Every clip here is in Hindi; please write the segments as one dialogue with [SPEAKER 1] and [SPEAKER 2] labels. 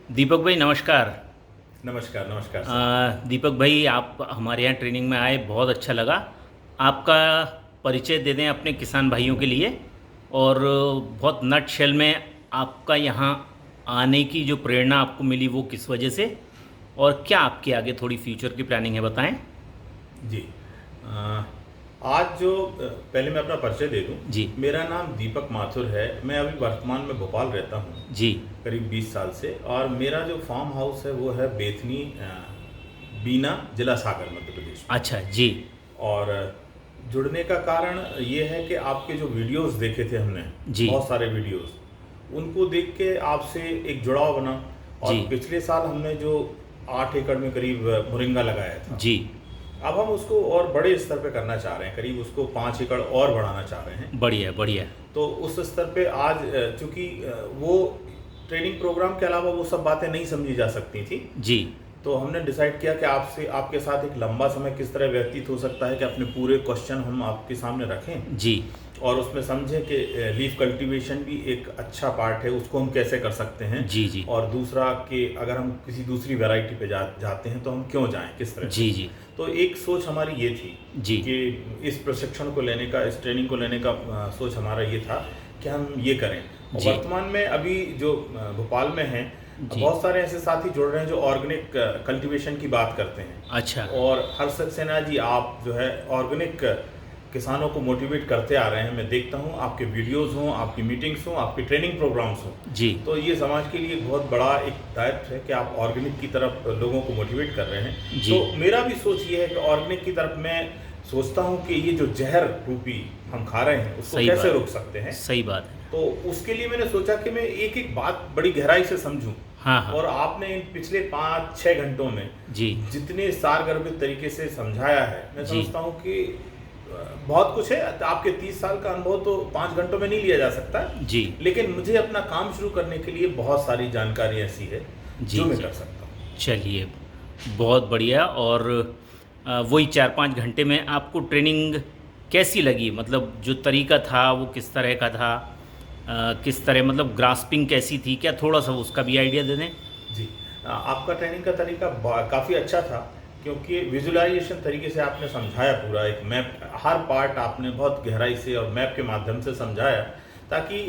[SPEAKER 1] दीपक भाई नमस्कार।
[SPEAKER 2] नमस्कार नमस्कार सर।
[SPEAKER 1] दीपक भाई आप हमारे यहाँ ट्रेनिंग में आए, बहुत अच्छा लगा। आपका परिचय दे दें अपने किसान भाइयों के लिए, और बहुत नट शेल में आपका यहाँ आने की जो प्रेरणा आपको मिली वो किस वजह से, और क्या आपके आगे थोड़ी फ्यूचर की प्लानिंग है, बताएं।
[SPEAKER 2] जी। अ, आज जो पहले मैं अपना परिचय दे दूं।
[SPEAKER 1] जी
[SPEAKER 2] मेरा नाम दीपक माथुर है। मैं अभी वर्तमान में भोपाल रहता हूं,
[SPEAKER 1] जी।
[SPEAKER 2] करीब 20 साल से। और मेरा जो फार्म हाउस है वो है बेथनी, बीना, जिला सागर, मध्य प्रदेश में।
[SPEAKER 1] अच्छा जी।
[SPEAKER 2] और जुड़ने का कारण ये है कि आपके जो वीडियोस देखे थे हमने,
[SPEAKER 1] जी
[SPEAKER 2] बहुत सारे वीडियोस, उनको देख के आपसे एक जुड़ाव बना। और
[SPEAKER 1] जी
[SPEAKER 2] पिछले साल हमने जो 8 एकड़ में करीब मोरिंगा लगाया था,
[SPEAKER 1] जी।
[SPEAKER 2] अब हम उसको और बड़े स्तर पे करना चाह रहे हैं। करीब उसको 5 एकड़ और बढ़ाना चाह रहे हैं।
[SPEAKER 1] बढ़िया बढ़िया।
[SPEAKER 2] तो उस स्तर पे आज चूंकि वो ट्रेनिंग प्रोग्राम के अलावा वो सब बातें नहीं समझी जा सकती थी,
[SPEAKER 1] जी
[SPEAKER 2] तो हमने डिसाइड किया कि आपसे, आपके साथ एक लंबा समय किस तरह व्यतीत हो सकता है कि अपने पूरे क्वेश्चन हम आपके सामने रखें
[SPEAKER 1] जी
[SPEAKER 2] और उसमें समझें कि लीफ कल्टीवेशन भी एक अच्छा पार्ट है, उसको हम कैसे कर सकते हैं।
[SPEAKER 1] जी जी
[SPEAKER 2] और दूसरा कि अगर हम किसी दूसरी वैरायटी पे जाते हैं तो हम क्यों जाएं, किस तरह से।
[SPEAKER 1] जी जी
[SPEAKER 2] तो एक सोच हमारी ये थी
[SPEAKER 1] जी
[SPEAKER 2] कि इस प्रशिक्षण को लेने का, इस ट्रेनिंग को लेने का सोच हमारा ये था कि हम ये करें। और
[SPEAKER 1] जी
[SPEAKER 2] वर्तमान में अभी जो भोपाल में हैं,
[SPEAKER 1] जी।
[SPEAKER 2] बहुत सारे ऐसे साथी जुड़ रहे हैं जो ऑर्गेनिक कल्टीवेशन की बात करते हैं।
[SPEAKER 1] अच्छा।
[SPEAKER 2] और हर्ष सक्सेना जी, आप जो है ऑर्गेनिक किसानों को मोटिवेट करते आ रहे हैं। मैं देखता हूँ आपके वीडियोस हों, आपकी मीटिंग्स हों, आपके ट्रेनिंग प्रोग्राम्स हों,
[SPEAKER 1] जी
[SPEAKER 2] तो ये समाज के लिए बहुत बड़ा एक दायित्व है कि आप ऑर्गेनिक की तरफ लोगों को मोटिवेट कर रहे हैं।
[SPEAKER 1] जी।
[SPEAKER 2] तो मेरा भी सोच ये है कि ऑर्गेनिक की तरफ मैं सोचता हूँ कि ये जो जहर रूपी हम खा रहे हैं उसको
[SPEAKER 1] सही
[SPEAKER 2] कैसे
[SPEAKER 1] बात
[SPEAKER 2] रोक सकते हैं।
[SPEAKER 1] सही बात है।
[SPEAKER 2] तो उसके लिए मैंने सोचा कि मैं एक एक बात बड़ी गहराई से समझूं।
[SPEAKER 1] हाँ हाँ।
[SPEAKER 2] और आपने इन पिछले 5-6 घंटों में
[SPEAKER 1] जी
[SPEAKER 2] जितने सारगर्भित तरीके से समझाया है, मैं
[SPEAKER 1] जी
[SPEAKER 2] समझता हूँ कि बहुत कुछ है। आपके 30 साल का अनुभव तो 5 घंटों में नहीं लिया जा सकता,
[SPEAKER 1] जी
[SPEAKER 2] लेकिन मुझे अपना काम शुरू करने के लिए बहुत सारी जानकारी ऐसी है
[SPEAKER 1] जी
[SPEAKER 2] जो मैं
[SPEAKER 1] जी।
[SPEAKER 2] कर सकता हूँ।
[SPEAKER 1] चलिए, बहुत बढ़िया। और वही 4-5 घंटे में आपको ट्रेनिंग कैसी लगी? मतलब जो तरीका था वो किस तरह का था? किस तरह, मतलब ग्रास्पिंग कैसी थी? क्या थोड़ा सा उसका भी आइडिया दे दें।
[SPEAKER 2] जी। आपका ट्रेनिंग का तरीका काफ़ी अच्छा था, क्योंकि विजुअलाइजेशन तरीके से आपने समझाया। पूरा एक मैप, हर पार्ट आपने बहुत गहराई से और मैप के माध्यम से समझाया, ताकि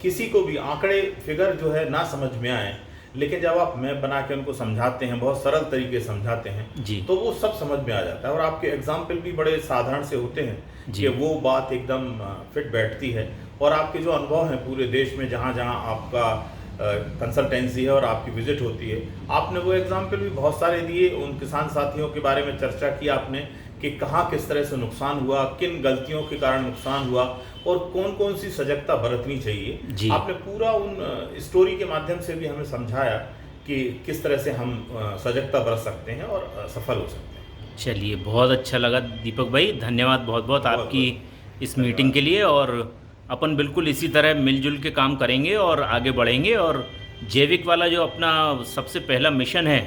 [SPEAKER 2] किसी को भी आंकड़े, फिगर जो है ना समझ में आए। लेकिन जब आप मैप बना के उनको समझाते हैं, बहुत सरल तरीके से समझाते हैं,
[SPEAKER 1] जी
[SPEAKER 2] तो वो सब समझ में आ जाता है। और आपके एग्जाम्पल भी बड़े साधारण से होते हैं
[SPEAKER 1] जी
[SPEAKER 2] कि वो बात एकदम फिट बैठती है। और आपके जो अनुभव हैं पूरे देश में, जहाँ जहाँ आपका कंसल्टेंसी है और आपकी विजिट होती है, आपने वो एग्जाम्पल भी बहुत सारे दिए। उन किसान साथियों के बारे में चर्चा की आपने कि कहाँ किस तरह से नुकसान हुआ, किन गलतियों के कारण नुकसान हुआ, और कौन कौन सी सजगता बरतनी चाहिए।
[SPEAKER 1] जी।
[SPEAKER 2] आपने पूरा उन स्टोरी के माध्यम से भी हमें समझाया कि किस तरह से हम सजगता बरत सकते हैं और सफल हो सकते हैं।
[SPEAKER 1] चलिए, बहुत अच्छा लगा दीपक भाई, धन्यवाद बहुत बहुत
[SPEAKER 2] बहुत
[SPEAKER 1] आपकी
[SPEAKER 2] बहुत
[SPEAKER 1] इस मीटिंग
[SPEAKER 2] धन्यवाद।
[SPEAKER 1] के लिए। और अपन बिल्कुल इसी तरह मिलजुल के काम करेंगे और आगे बढ़ेंगे, और जैविक वाला जो अपना सबसे पहला मिशन है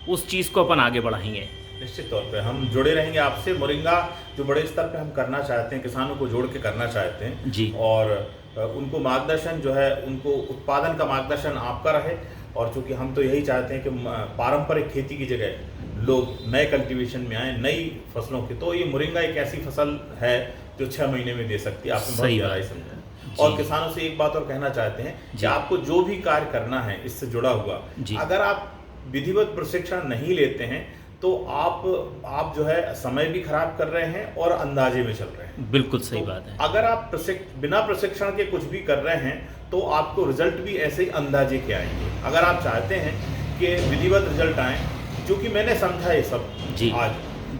[SPEAKER 1] उस चीज़ को अपन आगे बढ़ाएंगे।
[SPEAKER 2] निश्चित तौर पे हम जुड़े रहेंगे आपसे। मोरिंगा जो बड़े स्तर पे हम करना चाहते हैं, किसानों को जोड़ के करना चाहते हैं,
[SPEAKER 1] जी
[SPEAKER 2] और उनको मार्गदर्शन जो है, उनको उत्पादन का मार्गदर्शन आपका रहे। और चूंकि हम तो यही चाहते हैं कि पारंपरिक खेती की जगह लोग नए कल्टीवेशन में आए, नई फसलों के। तो ये मोरिंगा एक ऐसी फसल है जो 6 महीने में दे सकती है। आपने बहुत
[SPEAKER 1] सही
[SPEAKER 2] गहराई
[SPEAKER 1] बात।
[SPEAKER 2] समझा। और
[SPEAKER 1] जी
[SPEAKER 2] किसानों से एक बात और कहना चाहते हैं कि
[SPEAKER 1] जी
[SPEAKER 2] आपको जो भी कार्य करना है इससे जुड़ा हुआ,
[SPEAKER 1] जी
[SPEAKER 2] अगर आप विधिवत प्रशिक्षण नहीं लेते हैं तो आप जो है समय भी खराब कर रहे हैं और अंदाजे में चल रहे हैं।
[SPEAKER 1] बिल्कुल सही
[SPEAKER 2] तो
[SPEAKER 1] बात है।
[SPEAKER 2] अगर आप बिना प्रशिक्षण के कुछ भी कर रहे हैं तो आपको रिजल्ट भी ऐसे ही अंदाजे के आएंगे। अगर आप चाहते हैं कि विधिवत रिजल्ट आए, क्योंकि मैंने समझा ये सब
[SPEAKER 1] जी
[SPEAKER 2] आज,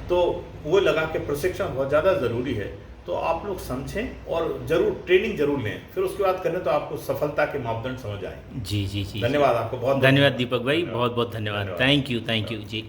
[SPEAKER 2] तो वो लगा कि प्रशिक्षण बहुत ज़्यादा ज़रूरी है। तो आप लोग समझें और ज़रूर ट्रेनिंग ज़रूर लें, फिर उसके बाद करें तो आपको सफलता के मापदंड समझ आएंगे।
[SPEAKER 1] जी जी जी।
[SPEAKER 2] धन्यवाद आपको, बहुत
[SPEAKER 1] धन्यवाद दीपक भाई, बहुत बहुत धन्यवाद।
[SPEAKER 2] धन्यवाद।
[SPEAKER 1] Thank you ji.